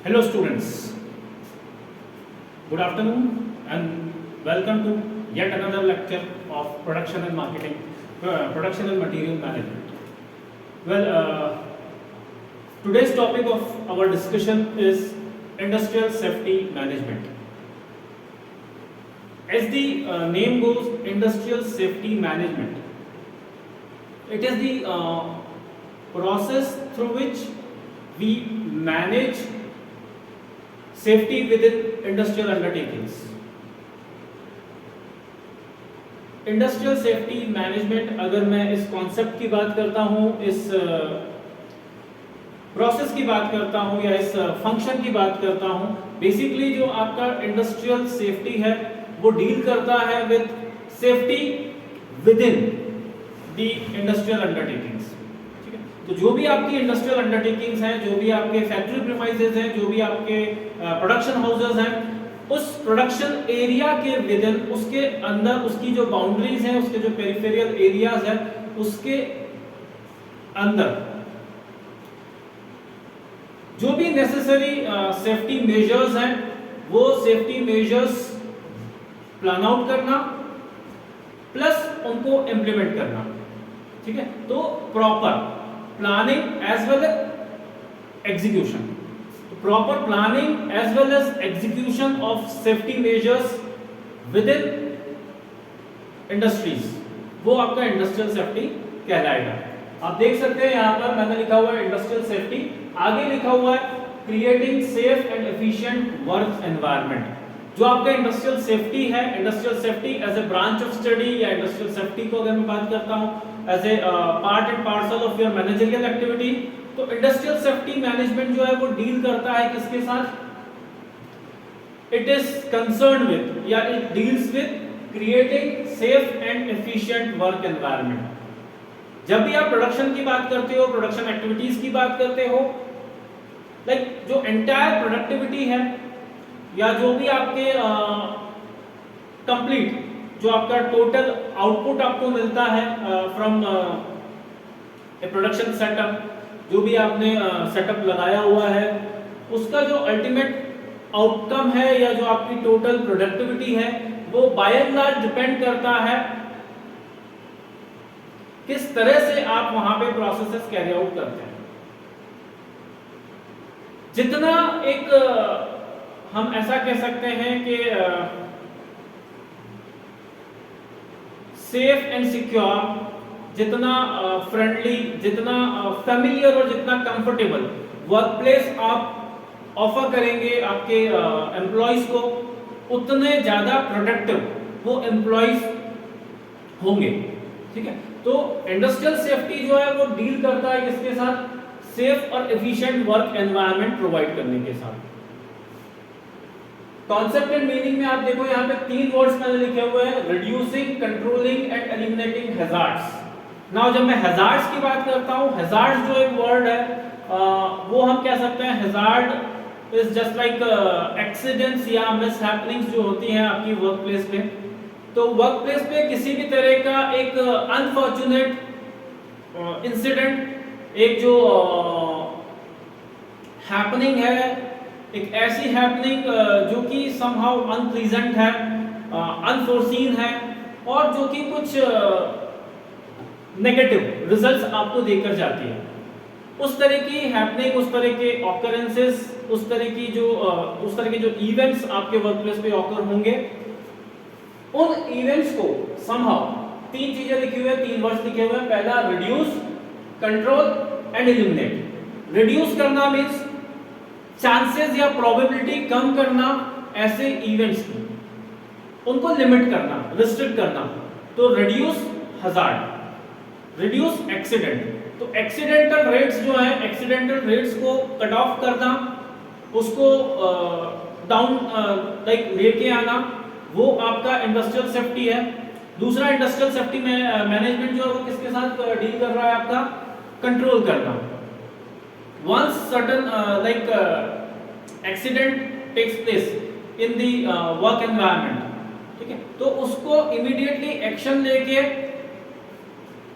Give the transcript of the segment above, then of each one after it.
Hello students, good afternoon and welcome to yet another lecture of production and marketing, production and material management. Today's topic of our discussion is industrial safety management. As the name goes, industrial safety management, it is the process through which we manage safety within industrial undertakings. Industrial safety management, अगर मैं इस concept की बात करता हूं, इस process की बात करता हूं या इस फंक्शन की बात करता हूं, बेसिकली जो आपका इंडस्ट्रियल सेफ्टी है वो डील करता है with safety with in the industrial undertakings. ठीक है, तो जो भी आपकी इंडस्ट्रियल अंडरटेकिंग्स हैं, जो भी आपके फैक्ट्री प्रीमाइसेस हैं, जो भी आपके प्रोडक्शन हाउसेस हैं, उस प्रोडक्शन एरिया के विदिन, उसके अंदर, उसकी जो बाउंड्रीज हैं, उसके जो पेरिफेरियल एरियाज हैं, उसके अंदर जो भी नेसेसरी सेफ्टी मेजर्स हैं, वो सेफ्टी मेजर्स प्लान आउट करना प्लस उनको इंप्लीमेंट करना। ठीक है, तो proper planning as well as execution, proper planning as well as execution of safety measures within industries, वो आपका इंडस्ट्रियल सेफ्टी कहलाएगा। आप देख सकते हैं यहाँ पर मैंने लिखा हुआ है इंडस्ट्रियल सेफ्टी, आगे लिखा हुआ है creating safe and efficient work environment. जो आपका इंडस्ट्रियल सेफ्टी है, industrial safety as a branch of study या इंडस्ट्रियल सेफ्टी को अगर मैं बात करता हूँ as a part and parcel of your managerial activity, तो इंडस्ट्रियल सेफ्टी मैनेजमेंट जो है वो डील करता है किसके साथ? इट इज कंसर्न विद या it deals with creating safe and efficient work environment. जब भी आप प्रोडक्शन की बात करते हो, प्रोडक्शन एक्टिविटीज की बात करते हो, लाइक जो एंटायर प्रोडक्टिविटी है या जो भी आपके कंप्लीट जो आपका टोटल आउटपुट आपको मिलता है फ्रॉम ए प्रोडक्शन सेटअप, जो भी आपने सेटअप लगाया हुआ है, उसका जो अल्टीमेट आउटकम है या जो आपकी टोटल प्रोडक्टिविटी है, वो बाय एंड लार्ज डिपेंड करता है किस तरह से आप वहां पे प्रोसेसेस कैरी आउट करते हैं। जितना एक हम ऐसा कह सकते हैं कि सेफ एंड सिक्योर, जितना फ्रेंडली, जितना फैमिलियर और जितना कंफर्टेबल वर्क प्लेस आप ऑफर करेंगे आपके एम्प्लॉइज को, उतने ज्यादा प्रोडक्टिव वो एम्प्लॉइज होंगे। ठीक है, तो इंडस्ट्रियल सेफ्टी जो है वो डील करता है किसके साथ? सेफ और एफिशिएंट वर्क एनवायरनमेंट प्रोवाइड करने के साथ। कॉन्सेप्ट एंड मीनिंग में आप देखो यहाँ पे 3 वर्ड्स मैंने लिखे हुए हैं, reducing, controlling and eliminating hazards. Now जब मैं हैजार्ड्स की बात करता हूँ, हैजार्ड्स जो एक वर्ड है वो हम कह सकते हैं hazard is just like accidents या मिसहैपनिंग्स जो होती हैं आपकी वर्क प्लेस पे। तो वर्क प्लेस पे किसी भी तरह का एक अनफॉर्चुनेट इंसिडेंट, एक जो हैपनिंग है, एक ऐसी हैपनिंग जो कि समहाउ अनप्लीजेंट है, अनफोर्सीन है और जो कि कुछ नेगेटिव रिजल्ट्स आपको देकर जाती है, उस तरह की हैपनिंग, उस तरह के ऑकरेंसेस, उस तरह के जो इवेंट्स आपके वर्क प्लेस पे ऑकर होंगे, उन इवेंट्स को समहाउ 3 चीजें लिखी हुई है, 3 वर्ड्स लिखे हुए हैं। पहला reduce, control and eliminate. Reduce करना मींस चांसेस या प्रोबेबिलिटी कम करना ऐसे इवेंट्स की, उनको लिमिट करना, रिस्ट्रिक्ट करना। तो रिड्यूस हैजार्ड, रिड्यूस एक्सीडेंट, तो एक्सीडेंटल रेट्स जो है, एक्सीडेंटल रेट्स को कट ऑफ करना, उसको डाउन लाइक लेके आना, वो आपका इंडस्ट्रियल सेफ्टी है। दूसरा इंडस्ट्रियल सेफ्टी में मैनेजमेंट जो है वो किसके साथ डील कर रहा है? आपका कंट्रोल करना। Once certain like accident takes place in the work environment, ठीक है, तो उसको इमीडिएटली एक्शन लेके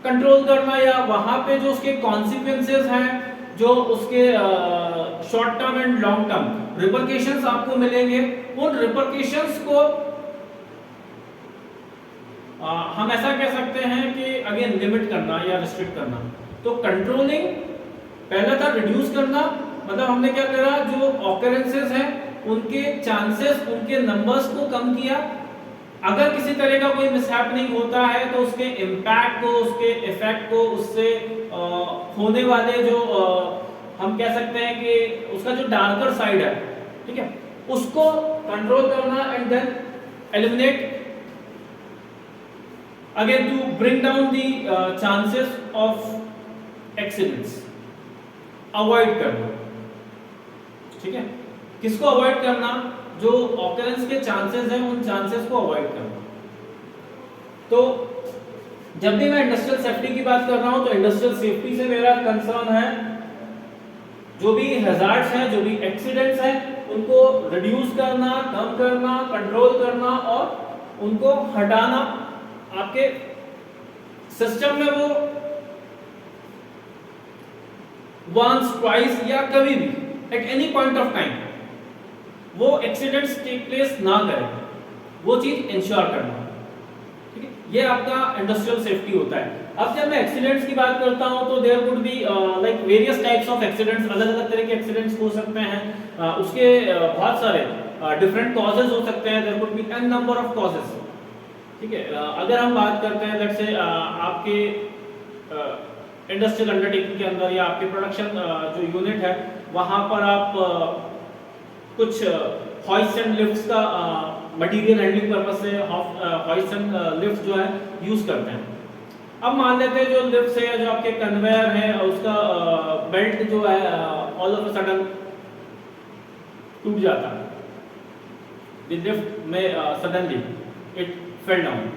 कंट्रोल करना या वहां पे जो उसके कॉन्सिक्वेंसेस हैं, जो उसके short term and long term repercussions आपको मिलेंगे। उन रिपरकेशंस को हम ऐसा कह सकते हैं कि अगेन लिमिट करना या रिस्ट्रिक्ट करना। तो कंट्रोलिंग पहला था रिड्यूस करना, मतलब हमने क्या करा, जो ऑकरेंसेस हैं उनके चांसेस, उनके नंबर्स को कम किया। अगर किसी तरह का कोई मिसहैपनिंग होता है तो उसके इम्पैक्ट को, उसके इफेक्ट को, उससे होने वाले जो हम कह सकते हैं कि उसका जो डार्कर साइड है, ठीक है, उसको कंट्रोल करना and then eliminate again to bring down the chances of accidents, avoid करना, ठीक है। किसको अवॉइड करना? जो ऑकरेंस के चांसेस हैं उन चांसेस को अवॉइड करना। तो जब भी मैं इंडस्ट्रियल सेफ्टी की बात कर रहा हूं तो इंडस्ट्रियल सेफ्टी से मेरा कंसर्न है जो भी हैजार्ड्स हैं, जो भी एक्सीडेंट्स हैं, उनको रिड्यूस करना, कम करना, कंट्रोल करना और उनको हटाना। आपके सिस्टम में वो वंस ट्वाइस या कभी भी at any point of time वो एक्सीडेंट्स टेक प्लेस ना करें, वो चीज इंश्योर करना, ठीक है। ये आपका इंडस्ट्रियल सेफ्टी होता है। अब जब मैं एक्सीडेंट्स की बात करता हूं तो there would be like various types of accidents, अलग अलग तरह के एक्सीडेंट्स हो सकते हैं। उसके बहुत सारे डिफरेंट कॉजेज हो सकते हैं, there would be an number of causes, ठीक है। अगर हम बात करते हैं लेट्स से आपके इंडस्ट्रियल अंडरटेकिंग के अंदर या आपके प्रोडक्शन जो यूनिट है वहां पर आप कुछ हॉइस्ट एंड लिफ्ट्स का मटेरियल हैंडलिंग पर्पस से हॉइस्ट एंड लिफ्ट जो है यूज करते हैं। अब मान लेते हैं जो लिफ्ट है या जो आपके कन्वेयर है उसका बेल्ट जो है ऑल ऑफ अ सडन टूट जाता है, द लिफ्ट में सडनली इट फेल डाउन,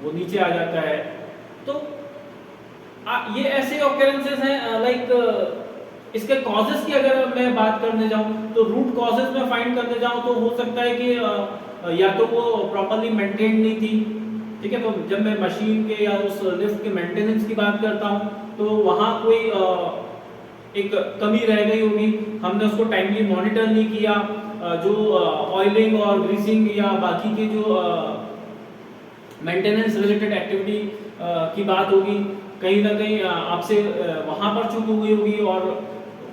वो नीचे आ जाता है। तो ये ऐसे ऑकरेंसेस हैं लाइक इसके कॉजेस की अगर मैं बात करने जाऊं तो रूट कॉजेस में फाइंड करने जाऊं तो हो सकता है कि या तो वो प्रॉपर्ली मेंटेन नहीं थी, ठीक है। तो जब मैं मशीन के या उस लिफ्ट के मेंटेनेंस की बात करता हूं तो वहां कोई एक कमी रह गई होगी, हमने उसको टाइमली मॉनिटर नहीं किया। जो ऑयलिंग और ग्रीसिंग या बाकी के जो मेंटेनेंस रिलेटेड एक्टिविटी की बात होगी, कहीं ना कहीं आपसे वहां पर चूक हुई होगी और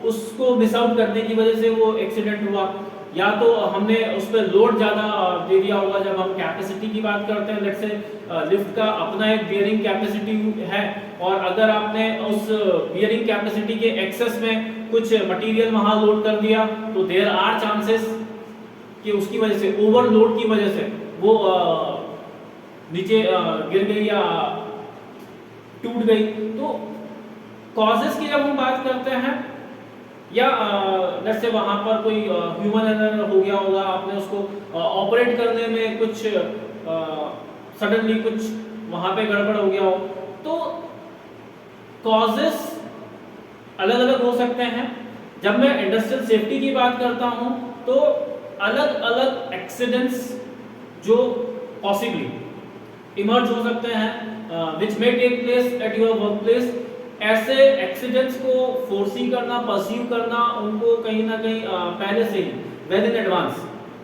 उसको मिस आउट करने की वजह से वो एक्सीडेंट हुआ। या तो हमने उस पर लोड ज़्यादा दे दिया होगा। जब हम कैपेसिटी की बात करते हैं, लेट्स से लिफ्ट का अपना एक बियरिंग कैपेसिटी है और अगर आपने उस बियरिंग कैपेसिटी के एक्सेस में कुछ मटेरियल वहां लोड कर दिया तो देयर आर चांसेस कि उसकी वजह से, ओवरलोड की वजह से वो नीचे गिर गई या टूट गई। तो कॉजेस की जब हम बात करते हैं या लेट्स से वहां पर कोई ह्यूमन एरर हो गया होगा, आपने उसको ऑपरेट करने में कुछ सडनली कुछ वहां पे गड़बड़ हो गया हो, तो कॉजेस अलग अलग हो सकते हैं। जब मैं इंडस्ट्रियल सेफ्टी की बात करता हूं तो अलग अलग एक्सीडेंट्स जो पॉसिबली इमर्ज हो सकते हैं which may take place at your work place, ऐसे एक्सीडेंट्स को फोर्सी करना, परसीव करना, उनको कहीं ना कहीं पहले से ही वेल इन एडवांस,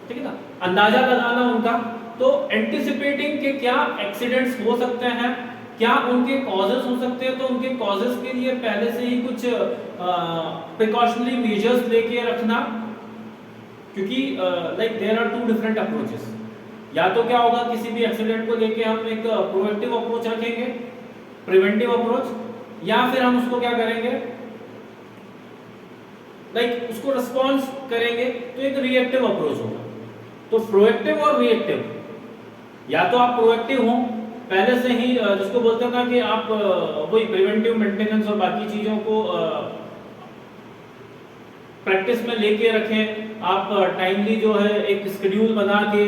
ठीक है ना, अंदाजा लगाना उनका। तो एंटिसिपेटिंग के क्या एक्सीडेंट्स हो सकते हैं, क्या उनके कॉजेस हो सकते हैं, तो उनके कॉजेस के लिए पहले से ही कुछ प्रिकॉशनरी मेजर्स लेके रखना, क्योंकि like there are two different approaches. या तो क्या होगा, किसी भी एक्सीडेंट को लेके हम एक प्रोएक्टिव अप्रोच रखेंगे, प्रिवेंटिव अप्रोच, या फिर हम उसको क्या करेंगे लाइक उसको रिस्पॉन्स करेंगे तो एक रिएक्टिव अप्रोच होगा। तो प्रोएक्टिव और रिएक्टिव, या तो आप प्रोएक्टिव हो पहले से ही, जिसको बोलते हैं ना कि आप वही प्रिवेंटिव मेंटेनेंस और बाकी चीजों को प्रैक्टिस में लेके रखें। आप टाइमली जो है एक शेड्यूल बना के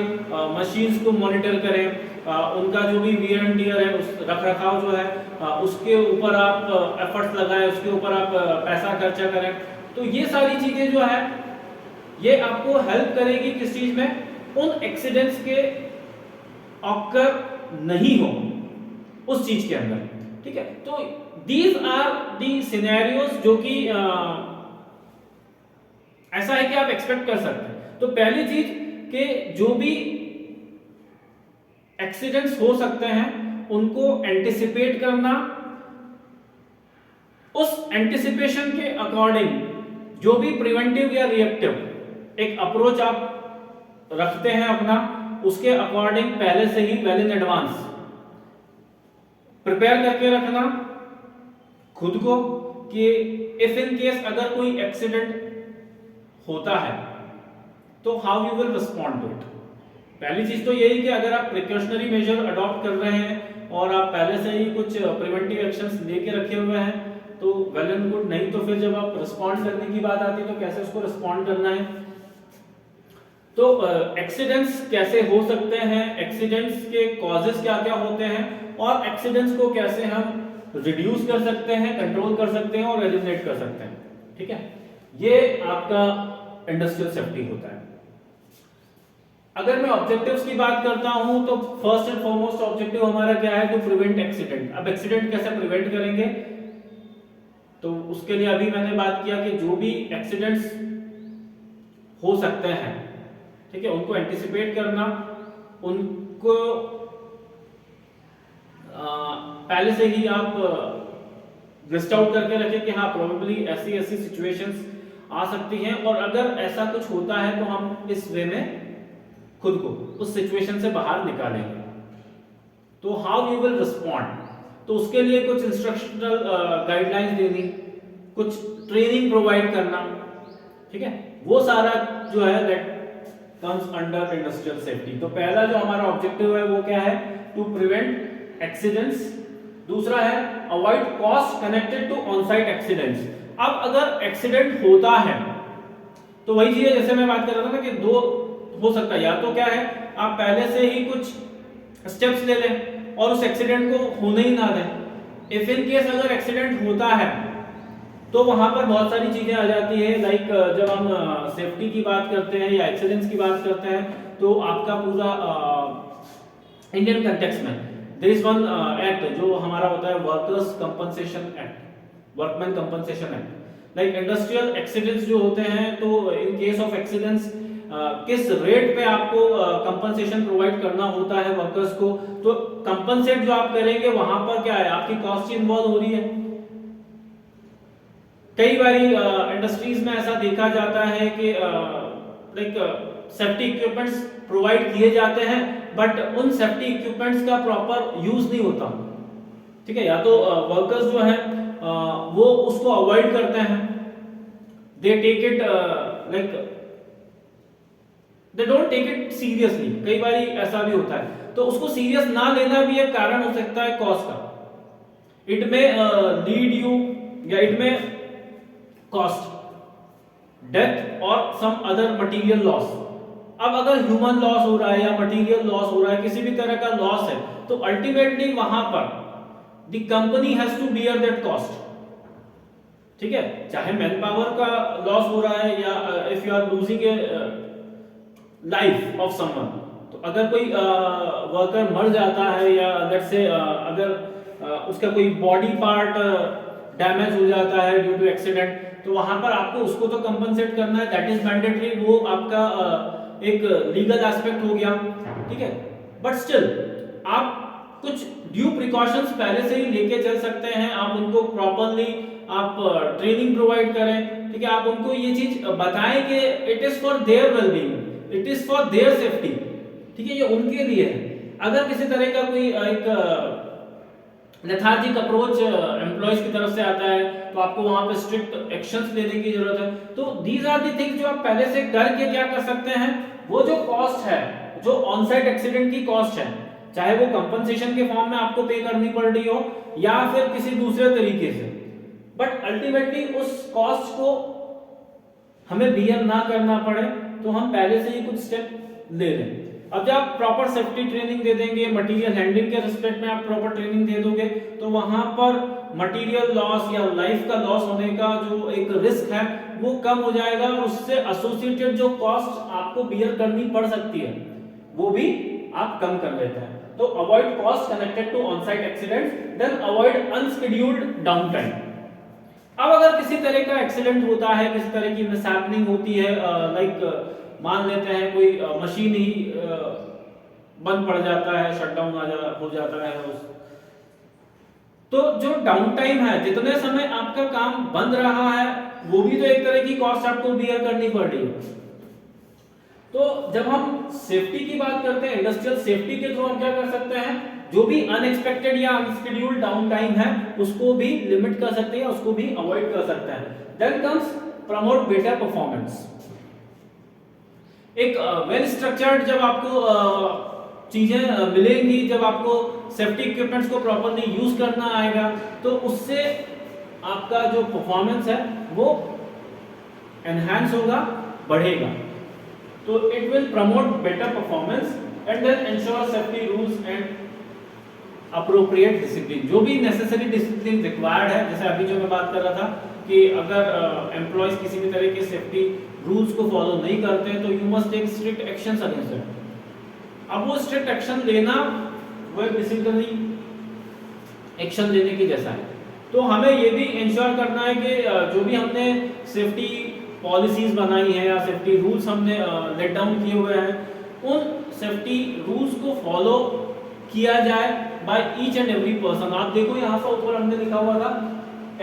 मशीन्स को मॉनिटर करें, उनका जो भी वियर एंड टियर है, उस रखरखाव जो है उसके ऊपर आप एफर्ट्स लगाएं, उसके ऊपर आप पैसा खर्चा करें। तो ये सारी चीजें जो है ये आपको हेल्प करेगी किस चीज में, उन एक्सीडेंट्स के ऑकर नहीं हो उस चीज के अंदर, ठीक है। तो दीज आर दी सिनेरियोस जो कि ऐसा है कि आप एक्सपेक्ट कर सकते हैं। तो पहली चीज कि जो भी एक्सीडेंट्स हो सकते हैं उनको एंटिसिपेट करना, उस एंटिसिपेशन के अकॉर्डिंग जो भी प्रिवेंटिव या रिएक्टिव एक अप्रोच आप रखते हैं अपना, उसके अकॉर्डिंग पहले से ही वेल इन एडवांस प्रिपेयर करके रखना खुद को कि इफ इन केस अगर कोई एक्सीडेंट होता है तो how you will respond to it. पहली चीज तो यही कि अगर आप प्रिकॉशनरी मेजर अडॉप्ट कर रहे हैं और आप पहले से ही कुछ प्रिवेंटिव एक्शंस लेके रखे हुए हैं तो वेल एंड गुड, नहीं तो फिर जब आप रिस्पॉन्ड करने की बात आती है तो कैसे उसको रिस्पॉन्ड करना है। तो एक्सीडेंट्स कैसे हो सकते हैं, एक्सीडेंट्स के कॉजेस क्या क्या होते हैं और एक्सीडेंट्स को कैसे हम रिड्यूस कर सकते हैं, कंट्रोल कर सकते हैं और एलिमिनेट कर सकते हैं। ठीक है, ये आपका इंडस्ट्रियल सेफ्टी होता है। अगर मैं ऑब्जेक्टिव्स की बात करता हूं तो फर्स्ट एंड फॉरमोस्ट ऑब्जेक्टिव हमारा क्या है, टू प्रिवेंट एक्सीडेंट। अब एक्सीडेंट कैसे प्रिवेंट करेंगे, तो उसके लिए अभी मैंने बात किया कि जो भी एक्सीडेंट्स हो सकते हैं, ठीक है, उनको एंटिसिपेट करना, उनको पहले से ही आप लिस्ट आउट करके रखें कि हाँ प्रोबेबली ऐसी ऐसी सिचुएशंस आ सकती हैं और अगर ऐसा कुछ होता है तो हम इस वे में खुद को उस सिचुएशन से बाहर निकालेंगे। तो हाउ यू विल रिस्पॉन्ड, तो उसके लिए कुछ इंस्ट्रक्शनल गाइडलाइंस देनी, कुछ ट्रेनिंग प्रोवाइड करना, ठीक है, वो सारा जो है that comes under industrial safety. तो पहला जो हमारा ऑब्जेक्टिव है वो क्या है, टू प्रिवेंट एक्सीडेंट्स। दूसरा है avoid cost connected to on site accidents. अब अगर एक्सीडेंट होता है तो वही चीज है जैसे मैं बात कर रहा था ना कि दो हो सकता है, या तो क्या है आप पहले से ही कुछ स्टेप्स ले लें और उस एक्सीडेंट को होने ही ना दें। इफ इन केस अगर एक्सीडेंट होता है तो वहां पर बहुत सारी चीजें आ जाती है, लाइक जब हम सेफ्टी की बात करते हैं या एक्सीडेंट्स की बात करते हैं तो आपका पूरा इंडियन कंटेक्स्ट में देयर इज वन एक्ट जो हमारा होता है workers compensation act, workman compensation act. Like industrial accidents जो होते हैं तो इन केस ऑफ एक्सीडेंट्स किस रेट पे आपको कंपनसेशन प्रोवाइड करना होता है वर्कर्स को, तो कंपनसेट जो आप करेंगे वहां पर क्या है आपकी कॉस्ट इन्वॉल्व हो रही है। कई बारी इंडस्ट्रीज में ऐसा देखा जाता है कि लाइक सेफ्टी इक्विपमेंट्स प्रोवाइड किए जाते हैं बट उन सेफ्टी इक्विपमेंट्स का प्रॉपर यूज नहीं होता। ठीक है, या तो वर्कर्स जो है वो उसको अवॉइड करते हैं, they take it like they don't take it seriously. कई बारी ऐसा भी होता है, तो उसको सीरियस ना लेना भी एक कारण हो सकता है कॉस्ट का। इट में लीड यू या इट में कॉस्ट डेथ और सम अदर मटेरियल लॉस। अब अगर ह्यूमन लॉस हो रहा है या मटेरियल लॉस हो रहा है, किसी भी तरह का लॉस है, तो अल्टीमेटली वहां पर the company has to bear that cost. ठीक है, चाहे मैन पावर का लॉस हो रहा है या if you are losing a life of someone, तो अगर कोई वर्कर मर जाता है या लेट्स से अगर उसका कोई बॉडी पार्ट डैमेज हो जाता है ड्यू टू एक्सीडेंट, तो वहां पर आपको उसको तो कंपनसेट करना है, दैट इज मैंडेटरी। वो आपका एक लीगल एस्पेक्ट हो गया। ठीक है, बट स्टिल आप कुछ ड्यू प्रिकॉशंस पहले से ही लेके चल सकते हैं। आप उनको प्रॉपरली आप ट्रेनिंग प्रोवाइड करें। ठीक है, आप उनको ये चीज बताएं कि it is for their wellbeing, it is for their safety. ठीक है, ये उनके लिए है। अगर किसी तरह का कोई एक लेथार्जिक अप्रोच एम्प्लॉयज की तरफ से आता है तो आपको वहां पे स्ट्रिक्ट एक्शंस लेने की जरूरत है। तो दीज आर दी थिंग्स जो आप पहले से करके क्या कर सकते हैं, वो जो कॉस्ट है, जो ऑन साइट एक्सीडेंट की कॉस्ट है, चाहे वो कंपनसेशन के फॉर्म में आपको पे करनी पड़ रही हो या फिर किसी दूसरे तरीके से, बट अल्टीमेटली उस कॉस्ट को हमें बियर ना करना पड़े तो हम पहले से ही कुछ स्टेप ले लें। अब जब आप प्रॉपर सेफ्टी ट्रेनिंग दे देंगे, मटेरियल हैंडलिंग के रिस्पेक्ट में आप प्रॉपर ट्रेनिंग दे दोगे, तो वहां पर मटेरियल लॉस या लाइफ का लॉस होने का जो एक रिस्क है वो कम हो जाएगा और उससे एसोसिएटेड जो कॉस्ट आपको बियर करनी पड़ सकती है वो भी आप कम कर लेते हैं। तो avoid cost connected to on site accidents, then avoid unscheduled down time. अब अगर किसी तरह का एक्सीडेंट होता है, किसी तरह की मिसहैपनिंग होती है, लाइक मान लेते हैं कोई मशीन ही बंद पड़ जाता है, शटडाउन हो जाता है उस, तो जो डाउन टाइम है, जितने समय आपका काम बंद रहा है, वो भी तो एक तरह की कॉस्ट आपको बियर करनी पड़ रही है। तो जब हम सेफ्टी की बात करते हैं, इंडस्ट्रियल सेफ्टी के थ्रू हम क्या कर सकते हैं, जो भी अनएक्सपेक्टेड या अनशेड्यूल्ड डाउन टाइम है उसको भी लिमिट कर सकते हैं, उसको भी अवॉइड कर सकते हैं। Then comes promote better performance. एक वेल स्ट्रक्चर्ड जब आपको चीजें मिलेंगी, जब आपको सेफ्टी इक्विपमेंट्स को प्रॉपर्ली यूज करना आएगा, तो उससे आपका जो परफॉर्मेंस है वो एनहांस होगा, बढ़ेगा। तो it will promote better performance and then ensure safety rules and appropriate discipline. जो भी नेसेसरी डिसिप्लिन रिक्वायर्ड है, जैसे अभी जो मैं बात कर रहा था कि अगर एम्प्लॉयज किसी भी तरह के सेफ्टी रूल्स को फॉलो नहीं करते हैं तो you must take strict actions against them. अब वो स्ट्रिक्ट एक्शन लेना वो एक डिसिप्लिनरी एक्शन लेने की जैसा है। तो हमें ये भी इंश्योर करना है कि जो भी हमने सेफ्टी पॉलिसीज बनाई है या सेफ्टी रूल्स हमने लेट डाउन किए हुए हैं, उन सेफ्टी रूल्स को फॉलो किया जाए by each and every person. आप देखो यहाँ पर ऊपर हमने लिखा हुआ था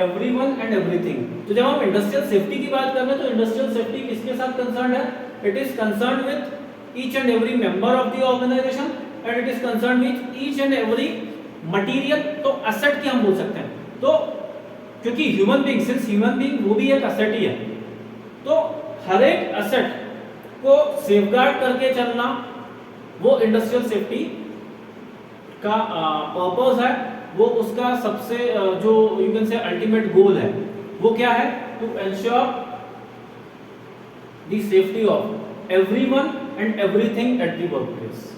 एवरीवन एंड एवरीथिंग। तो जब हम इंडस्ट्रियल सेफ्टी की बात कर रहे हैं तो इंडस्ट्रियल सेफ्टी किसके साथ कंसर्न है? It is concern with each and every member of the organization and it is concern with each and every material, तो एसेट की हम बोल सकते हैं। तो क्योंकि human being, since human being वो भी एक एसेट ही है, तो हर एक एसेट को सेफगार्ड करके चलना वो इंडस्ट्रियल सेफ्टी का पर्पस है। वो उसका सबसे जो you can say ultimate goal है, वो क्या है? To ensure the safety of everyone and everything at the work place.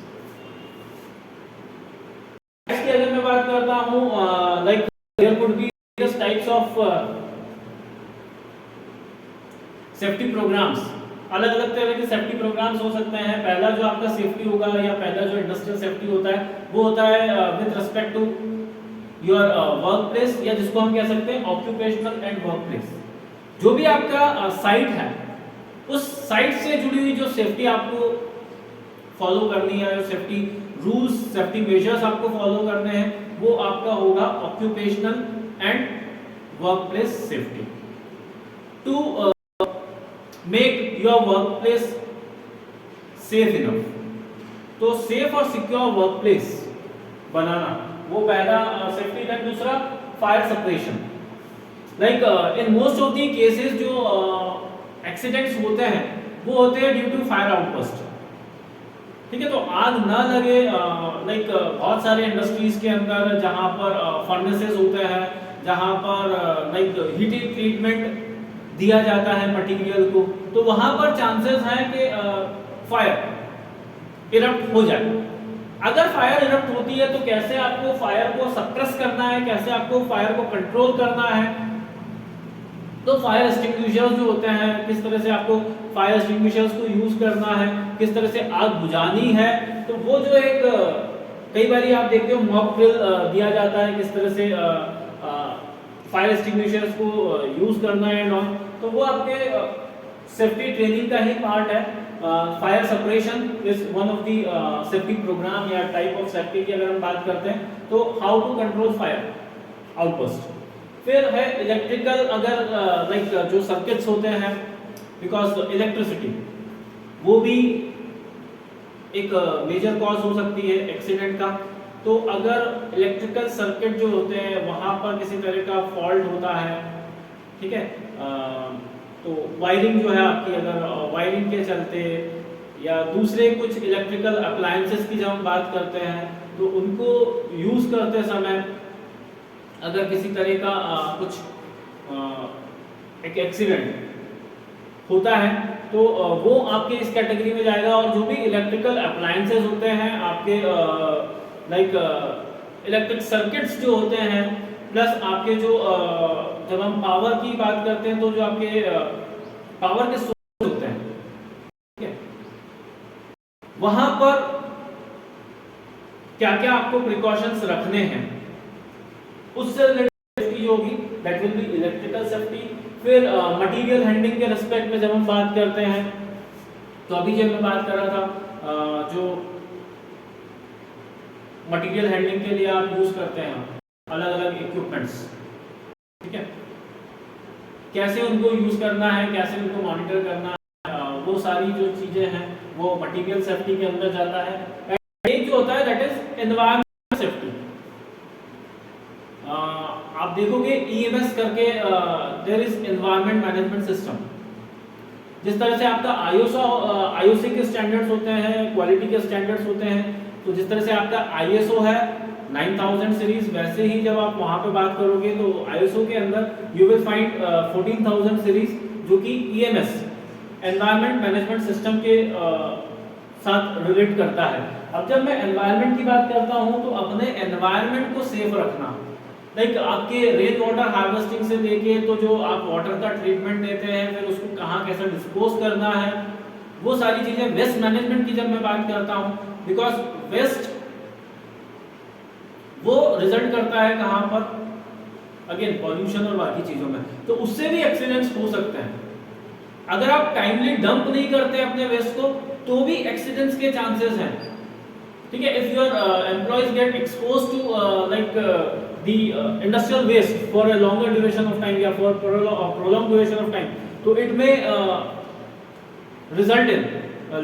इसकी अगर मैं बात करता हूं, like there could be various types of safety programs. अलग अलग तरह के सेफ्टी प्रोग्राम्स हो सकते हैं। पहला जो आपका सेफ्टी होगा या पहला जो इंडस्ट्रियल सेफ्टी होता है वो होता है with respect to your work place, या जिसको हम कह सकते हैं ऑक्यूपेशनल एंड वर्क प्लेस। जो भी आपका साइट है, उस साइट से जुड़ी हुई जो सेफ्टी आपको फॉलो करनी है, सेफ्टी रूल्स, सेफ्टी मेजर्स आपको फॉलो करने हैं, वो आपका होगा occupational and work place safety. To make your work place safe enough. तो सेफ और सिक्योर वर्क प्लेस बनाना वो पहला सेफ्टी। देन दूसरा fire separation. Like in most of the cases जो एक्सीडेंट्स होते हैं वो होते हैं ड्यू टू फायर आउटबर्स्ट। ठीक है, तो आग ना लगे, लाइक बहुत सारे इंडस्ट्रीज के अंदर जहां पर फर्नेसेस होते हैं, जहां पर लाइक हीटिंग ट्रीटमेंट दिया जाता है मटेरियल को, तो वहां पर चांसेस हैं कि फायर इरप्ट हो जाए। अगर फायर इरप्ट होती है तो कैसे आपको फायर को सप्रेस करना है, कैसे आपको फायर को कंट्रोल करना है। तो फायर एक्सटिंग्विशर्स जो होते हैं, किस तरह से आपको फायर एक्सटिंग्विशर्स को यूज करना है, किस तरह से आग बुझानी है। तो वो जो एक कई बार आप देखते हो मॉक ड्रिल दिया जाता है, किस तरह से फायर एक्सटिंग्विशर्स को यूज करना है एंड ऑल। तो वो आपके सेफ्टी ट्रेनिंग का ही पार्ट है। Fire separation is one of the safety program या टाइप ऑफ सेफ्टी की अगर हम बात करते हैं तो how to control fire outburst. फिर है इलेक्ट्रिकल, अगर लाइक जो सर्किट्स होते हैं, बिकॉज इलेक्ट्रिसिटी वो भी एक मेजर कॉज हो सकती है एक्सीडेंट का। तो अगर इलेक्ट्रिकल सर्किट जो होते हैं वहां पर किसी तरह का फॉल्ट होता है, ठीक है, तो वायरिंग जो है आपकी, अगर वायरिंग के चलते या दूसरे कुछ इलेक्ट्रिकल अप्लायंसेस की जब हम बात करते हैं तो उनको यूज करते समय अगर किसी तरह का कुछ एक एक्सीडेंट होता है तो वो आपके इस कैटेगरी में जाएगा। और जो भी इलेक्ट्रिकल अप्लायंसेस होते हैं आपके, लाइक इलेक्ट्रिक सर्किट्स जो होते हैं, प्लस आपके जो जब हम पावर की बात करते हैं तो जो आपके पावर के सोर्स होते हैं, ठीक है, वहां पर क्या क्या आपको प्रिकॉशंस रखने हैं, उससे रिलेटेड जो होगी that will be electrical safety. फिर मटेरियल हैंडलिंग के रिस्पेक्ट में जब हम बात करते हैं तो अभी जब मैं बात कर रहा था जो मटेरियल हैंडलिंग के लिए आप यूज करते हैं अलग अलग इक्विपमेंट्स, ठीक है, कैसे उनको यूज करना है, कैसे उनको मॉनिटर करना है, वो सारी जो चीजें हैं वो मटेरियल सेफ्टी के अंदर जाता है। एक जो होता है दैट इज एनवायरमेंट सेफ्टी। आप देखोगे ईएमएस करके there is environment management system. जिस तरह से आपका आईओसी के स्टैंडर्ड्स होते हैं, क्वालिटी के स्टैंडर्ड्स होते हैं, तो जिस तरह से आपका आईएसओ है 9000 सीरीज, वैसे ही जब आप वहां पे बात करोगे तो आईएसओ के अंदर यू विल फाइंड 14000 सीरीज जो कि ईएमएस एनवायरमेंट मैनेजमेंट सिस्टम के साथ रिलेट करता है। अब जब मैं एनवायरनमेंट की बात करता हूं तो अपने एनवायरनमेंट को सेफ रखना, लाइक आपके रेन वाटर हार्वेस्टिंग से लेके तो जो आप वाटर का ट्रीटमेंट देते हैं, फिर उसको कहाँ कैसे डिस्पोज करना है, वो सारी चीजें। वेस्ट मैनेजमेंट की जब मैं बात करता हूं, बिकॉज वेस्ट वो रिजल्ट करता है कहां पर, अगेन पॉल्यूशन और बाकी चीजों में, तो उससे भी एक्सीडेंट्स हो सकते हैं। अगर आप टाइमली डंप नहीं करते अपने वेस्ट को तो भी एक्सीडेंट्स के चांसेस हैं, ठीक है। If your employees get expose to like the industrial waste for a longer duration of time या for prolong duration of time, तो it may result in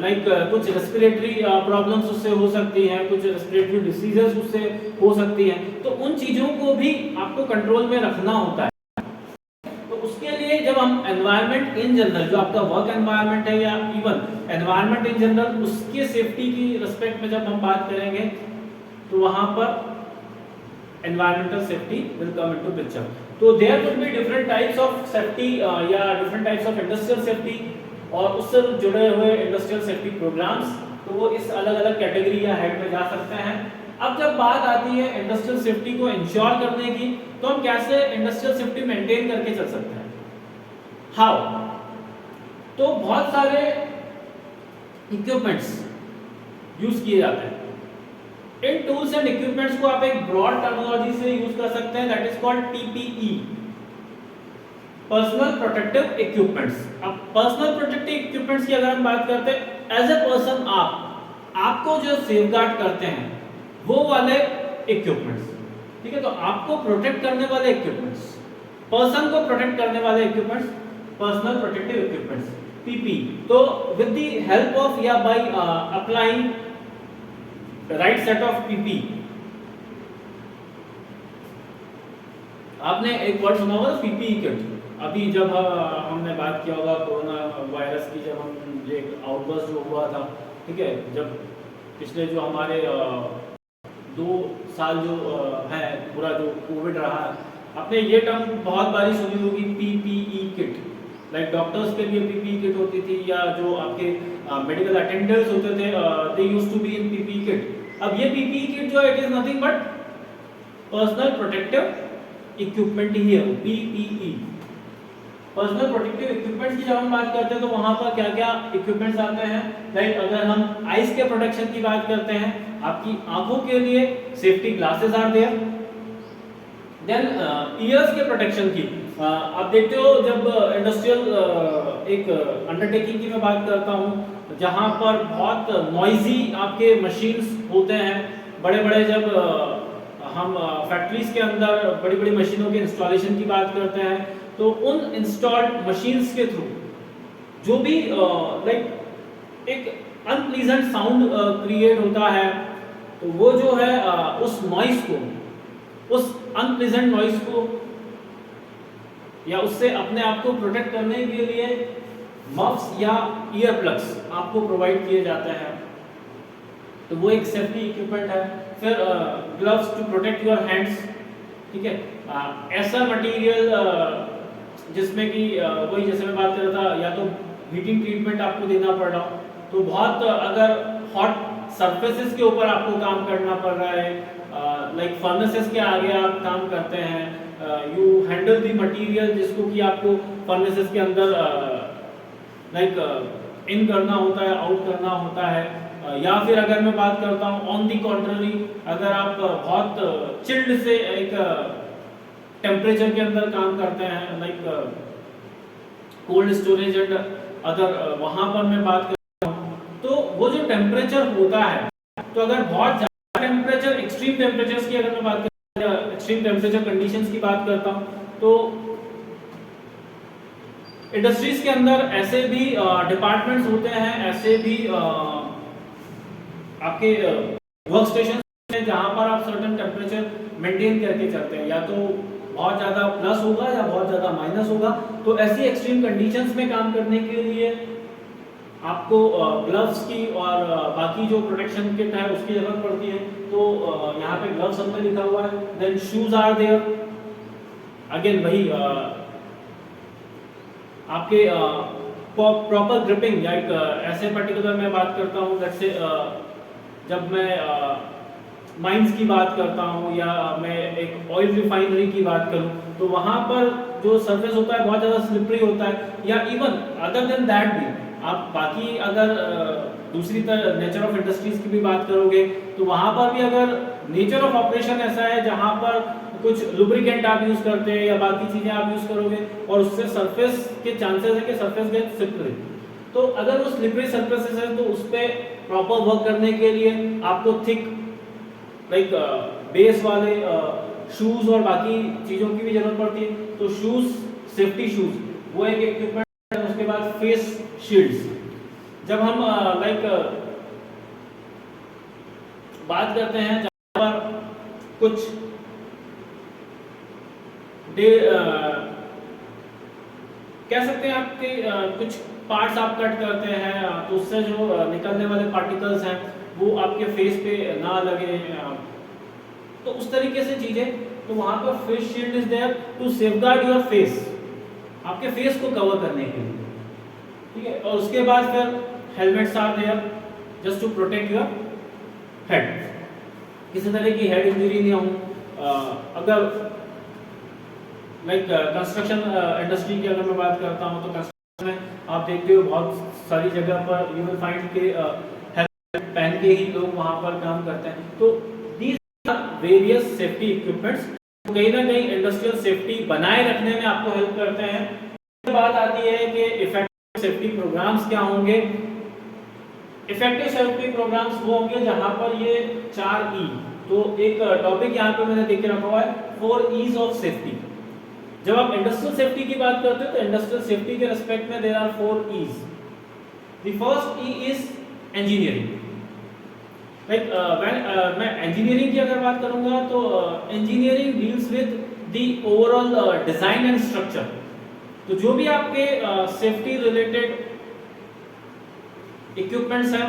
like कुछ रेस्पिरेटरी प्रॉब्लम्स उससे हो सकती हैं, कुछ रेस्पिरेटरी डिसीजेस उससे हो सकती हैं, तो उन चीजों को भी आपको कंट्रोल में रखना होता है। तो उसके लिए जब हम एनवायरनमेंट इन जनरल, जो आपका वर्क एनवायरनमेंट है या इवन एनवायरनमेंट इन जनरल, उसके सेफ्टी की रिस्पेक्ट में जब हम बात करेंगे तो वहां पर environmental safety will come into picture. तो there would be different types of safety या different types of industrial safety और उससे जुड़े हुए इंडस्ट्रियल सेफ्टी प्रोग्राम्स, तो वो इस अलग अलग कैटेगरी या हेड में जा सकते हैं। अब जब बात आती है इंडस्ट्रियल सेफ्टी को इंश्योर करने की, तो हम कैसे इंडस्ट्रियल सेफ्टी मेंटेन करके चल सकते हैं, हाउ? तो बहुत सारे इक्विपमेंट्स यूज किए जाते हैं। इन टूल्स एंड इक्विपमेंट्स को आप एक ब्रॉड टर्मिनोलॉजी से यूज कर सकते हैं, that is called PPE, personal protective equipments. अब पर्सनल प्रोटेक्टिव इक्विपमेंट्स की अगर हम बात करते हैं, एज ए पर्सन आपको जो सेफगार्ड करते हैं वो वाले इक्विपमेंट्स, ठीक है। तो आपको प्रोटेक्ट करने वाले इक्विपमेंट्स, पर्सन को प्रोटेक्ट करने वाले equipments, personal protective equipments, PP. तो विद द हेल्प ऑफ या by applying right set of PP, आपने एक वर्ड सुना होगा पीपीई किट। अभी जब हमने बात किया होगा कोरोना वायरस की, जब हम एक आउटबर्स्ट जो हुआ था, ठीक है, जब पिछले जो हमारे 2 साल जो है पूरा जो कोविड रहा, आपने ये टर्म बहुत बारी सुनी होगी पीपीई किट। लाइक डॉक्टर्स के लिए पीपीई किट होती थी, या जो आपके मेडिकल अटेंडर्स होते थे they used to be in PPE kit. अब ये पीपीई किट जो है it is nothing but personal protective equipment ही है, पीपीई। पर्सनल प्रोटेक्टिव इक्विपमेंट्स की जब हम बात करते हैं तो वहां पर क्या क्या इक्विपमेंट्स आते हैं, लाइक अगर हम आईज के प्रोटेक्शन की बात करते हैं, आपकी आंखों के लिए safety glasses are there. Then ears के प्रोटेक्शन की आप देखते हो, जब इंडस्ट्रियल एक अंडरटेकिंग की मैं बात करता हूं जहां पर बहुत नॉइजी आपके मशीन्स होते हैं, बड़े बड़े, जब हम फैक्ट्रीज के अंदर बड़ी बड़ी मशीनों के इंस्टॉलेशन की बात करते हैं, तो उन इंस्टॉल्ड मशीन्स के थ्रू जो भी लाइक एक अनप्लीजेंट साउंड क्रिएट होता है, तो वो जो है उस नॉइस को, उस अनप्लीजेंट नॉइस को या उससे अपने आप को प्रोटेक्ट करने के लिए मफ्स या ईयर प्लग्स आपको प्रोवाइड किए जाते हैं, तो वो एक सेफ्टी इक्विपमेंट है। फिर gloves to protect your hands, ठीक है, ऐसा मटेरियल जिसमें कि वही जैसे मैं बात कर रहा था, या तो हीटिंग ट्रीटमेंट आपको देना पड़ रहा हो, तो बहुत अगर हॉट सरफेसेस के ऊपर आपको काम करना पड़ रहा है, लाइक फर्नेसेस के आगे आप काम करते हैं, यू हैंडल द मटेरियल जिसको कि आपको फर्नेसेस के अंदर लाइक इन करना होता है, आउट करना होता है, या फिर अगर मैं बात करता हूँ ऑन दी कॉन्ट्ररी, अगर आप बहुत चिल्ड से एक टेम्परेचर के अंदर काम करते हैं, like cold storage and other, वहां पर मैं बात करता हूँ। तो वो जो टेम्परेचर होता है, तो अगर बहुत ज्यादा टेम्परेचर, एक्सट्रीम टेम्परेचर्स की अगर मैं बात करता हूँ, एक्सट्रीम टेम्परेचर कंडीशंस की बात करता हूँ, तो इंडस्ट्रीज के अंदर ऐसे भी डिपार्टमेंट्स होते हैं, ऐसे भी आपके वर्क स्टेशन हैं जहां पर आप सर्टेन टेम्परेचर मेंटेन करके चलते हैं, या तो बहुत ज़्यादा प्लस होगा या बहुत ज़्यादा माइनस होगा। तो ऐसी एक्सट्रीम कंडीशंस में काम करने के लिए आपको ग्लव्स की और बाकी जो प्रोटेक्शन किट है उसकी जरूरत पड़ती है। तो यहाँ पे ग्लव्स हमने लिखा हुआ है, then shoes are there, again वही आपके प्रॉपर ग्रिपिंग, या एक ऐसे पर्टिकुलर मैं बात करता हूँ, जैसे जब मैं माइंस की बात करता हूँ या मैं एक ऑयल रिफाइनरी की बात करूँ, तो वहाँ पर जो सरफेस होता है बहुत ज़्यादा स्लिपरी होता है, या इवन अदर देन दैट भी आप बाकी अगर दूसरी तरह नेचर ऑफ इंडस्ट्रीज की भी बात करोगे, तो वहाँ पर भी अगर नेचर ऑफ ऑपरेशन ऐसा है जहाँ पर कुछ लुब्रिकेंट आप यूज करते हैं या बाकी चीजें आप यूज करोगे और उससे सरफेस के चांसेस है कि सरफेस गेट स्लिपरी, तो अगर वो स्लिपरी सरफेसेस है तो उस पर प्रॉपर वर्क करने के लिए आपको थिक लाइक बेस वाले शूज और बाकी चीजों की भी जरूरत पड़ती है। तो शूज, सेफ्टी शूज वो एक इक्विपमेंट है। उसके बाद फेस शील्ड्स, जब हम बात करते हैं जहाँ पर कुछ कह सकते हैं आपके कुछ पार्ट्स आप कट करते हैं, तो उससे जो निकलने वाले पार्टिकल्स हैं वो आपके फेस पे ना लगे, तो उस तरीके से चीजें। तो वहां पर face shield is there to safeguard your face, आपके फेस को कवर करने के लिए, ठीक है। और उसके बाद फिर helmets are there just to protect your head, किसी तरह की हेड इंजरी नहीं हो। अगर कंस्ट्रक्शन इंडस्ट्री की अगर मैं बात करता हूँ, तो कंस्ट्रक्शन में आप देखते हो बहुत सारी जगह पर यू विल फाइंड के हेलमेट पहन के ही लोग वहाँ पर काम करते हैं। तो these are various safety equipments, कहीं ना कहीं इंडस्ट्रियल सेफ्टी बनाए रखने में आपको हेल्प करते हैं। फिर बात आती है कि इफेक्टिव सेफ्टी प्रोग्राम्स क्या होंगे। इफेक्टिव सेफ्टी प्रोग्राम्स वो होंगे जहाँ पर ये 4 E, तो एक टॉपिक यहाँ पे मैंने देख के रखा हुआ है 4 E's ऑफ सेफ्टी। जब आप इंडस्ट्रियल सेफ्टी की बात करते हो तो इंडस्ट्रियल सेफ्टी के रेस्पेक्ट में there are 4 E's। The first E is engineering. मैं इंजीनियरिंग की अगर बात करूंगा तो engineering deals with the overall design and structure. तो जो भी आपके सेफ्टी रिलेटेड इक्विपमेंट्स हैं,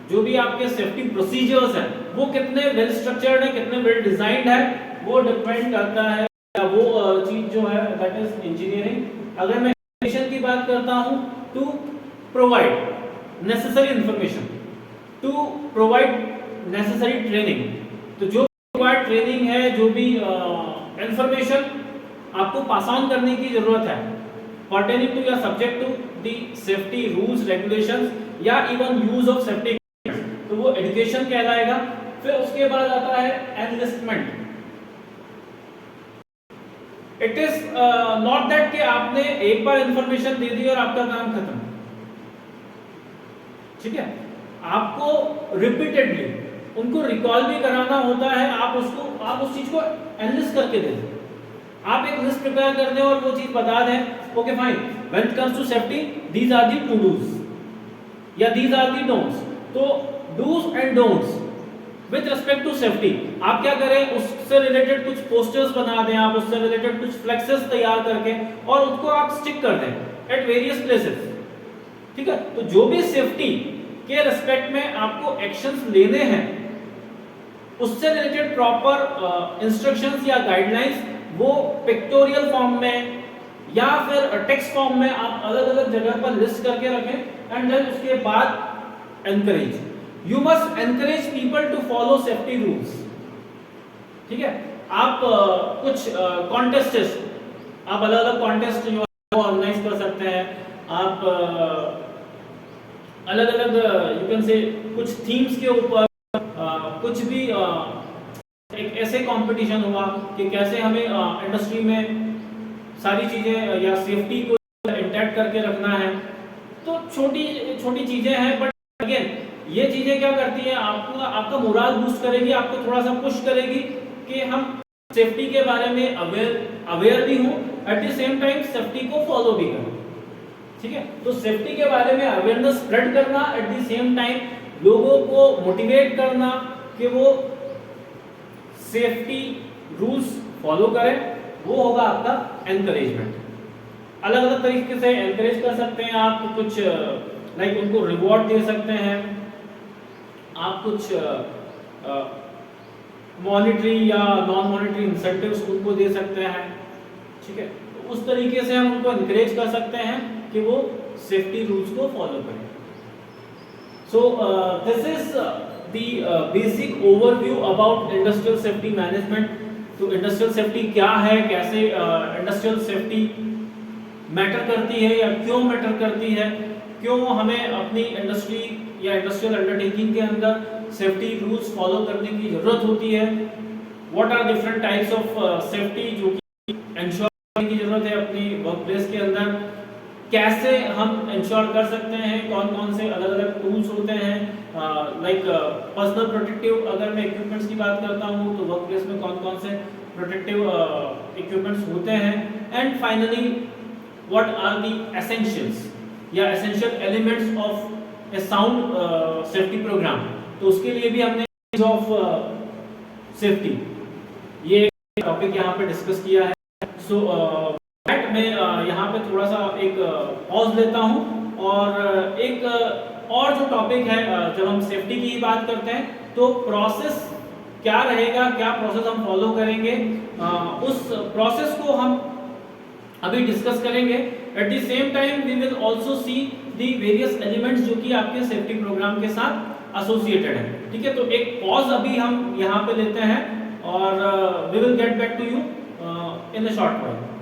जो भी आपके सेफ्टी प्रोसीजर्स हैं, वो कितने वेल स्ट्रक्चर्ड है, कितने वेल डिजाइंड है, वो डिपेंड करता है वो चीज जो है, दैट इज इंजीनियरिंग। अगर मैं एजुकेशन की बात करता हूं, to provide necessary information, to provide necessary training. तो जो प्रोवाइड ट्रेनिंग है, जो भी इंफॉर्मेशन आपको पास ऑन करने की जरूरत है पर्टेनिंग टू या subject to the safety rules regulations या इवन यूज ऑफ सेफ्टी, तो वो एजुकेशन कहलाएगा। फिर उसके बाद आता है enlistment. It is not that कि आपने एक बार इंफॉर्मेशन दे दी और आपका काम खत्म, ठीक है। आपको रिपीटेडली उनको रिकॉल भी कराना होता है। आप उस चीज को एनालिसिस करके दे दें, आप एक लिस्ट प्रिपेयर कर दें और वो चीज बता दें, okay fine, when it comes to safety these are the to dos या दीज आर दी डोंट्स। तो dos and don'ts with respect to safety आप क्या करें, उससे रिलेटेड कुछ पोस्टर्स बना दें, आप उससे रिलेटेड कुछ फ्लेक्सेस तैयार करके और उसको आप स्टिक कर दें एट वेरियस प्लेसेस, ठीक है। तो जो भी सेफ्टी के रिस्पेक्ट में आपको एक्शंस लेने हैं, उससे रिलेटेड प्रॉपर इंस्ट्रक्शंस या गाइडलाइंस वो पिक्टोरियल फॉर्म में या फिर टेक्स्ट फॉर्म में आप अलग अलग जगह पर लिस्ट करके रखें। एंड देन उसके बाद encourage, you must encourage people to follow safety rules, ठीक है। आप कुछ कॉन्टेस्ट, आप अलग अलग कॉन्टेस्ट जो ऑर्गेनाइज कर सकते हैं। आप अलग अलग यू कैन से कुछ थीम्स के ऊपर कुछ भी एक कैसे कंपटीशन हुआ, कि कैसे हमें इंडस्ट्री में सारी चीजें या सेफ्टी को इंटैक्ट करके रखना है। तो छोटी छोटी चीजें हैं, बट अगेन ये चीजें क्या करती हैं, आपका मोरल बूस्ट करेगी, आपको थोड़ा सा पुश करेगी कि हम सेफ्टी के बारे में अवेयर भी हूं, eight the same time safety को फॉलो भी करें। ठीक है, तो सेफ्टी के बारे में अवेयरनेस स्प्रेड करना, एट द सेम टाइम लोगों को मोटिवेट करना कि वो सेफ्टी रूल्स फॉलो करें, वो होगा आपका एनकरेजमेंट। अलग अलग तरीके से एनकरेज कर सकते हैं आप, कुछ लाइक उनको रिवॉर्ड दे सकते हैं, आप कुछ मॉनिटरी या नॉन मॉनिटरी इंसेंटिव्स उनको दे सकते हैं। ठीक है, तो उस तरीके से हम उनको एनकरेज कर सकते हैं कि वो सेफ्टी रूल्स को फॉलो करें। So this is the basic overview about industrial safety management. तो इंडस्ट्रियल सेफ्टी क्या है, कैसे इंडस्ट्रियल सेफ्टी मैटर करती है या क्यों मैटर करती है, क्यों हमें अपनी इंडस्ट्री या इंडस्ट्रियल अंडरटेकिंग के अंदर सेफ्टी रूल्स फॉलो करने की जरूरत होती है, what are different types of safety जो कि इंश्योर करने की जरूरत है अपनी वर्क प्लेस के अंदर, कैसे हम इंश्योर कर सकते हैं, कौन कौन से अलग अलग टूल्स होते हैं, लाइक पर्सनल प्रोटेक्टिव, अगर मैं इक्विपमेंट्स की बात करता हूँ तो वर्क प्लेस में कौन कौन से प्रोटेक्टिव इक्विपमेंट्स होते हैं, and finally what are the essentials या essential elements of a sound safety programme. तो उसके लिए भी हमने ऑफ सेफ्टी ये टॉपिक यहाँ पे डिस्कस किया है। सो मैं यहाँ पे थोड़ा सा एक पॉज लेता हूँ, और एक और जो टॉपिक है, जब हम सेफ्टी की बात करते हैं तो प्रोसेस क्या रहेगा, क्या प्रोसेस हम फॉलो करेंगे, उस प्रोसेस को हम अभी डिस्कस करेंगे। At the same time we will also see the various elements जो कि आपके सेफ्टी प्रोग्राम के साथ एसोसिएटेड है। ठीक है, तो एक पॉज अभी हम यहाँ पे लेते हैं, और we will get back to you in a short time.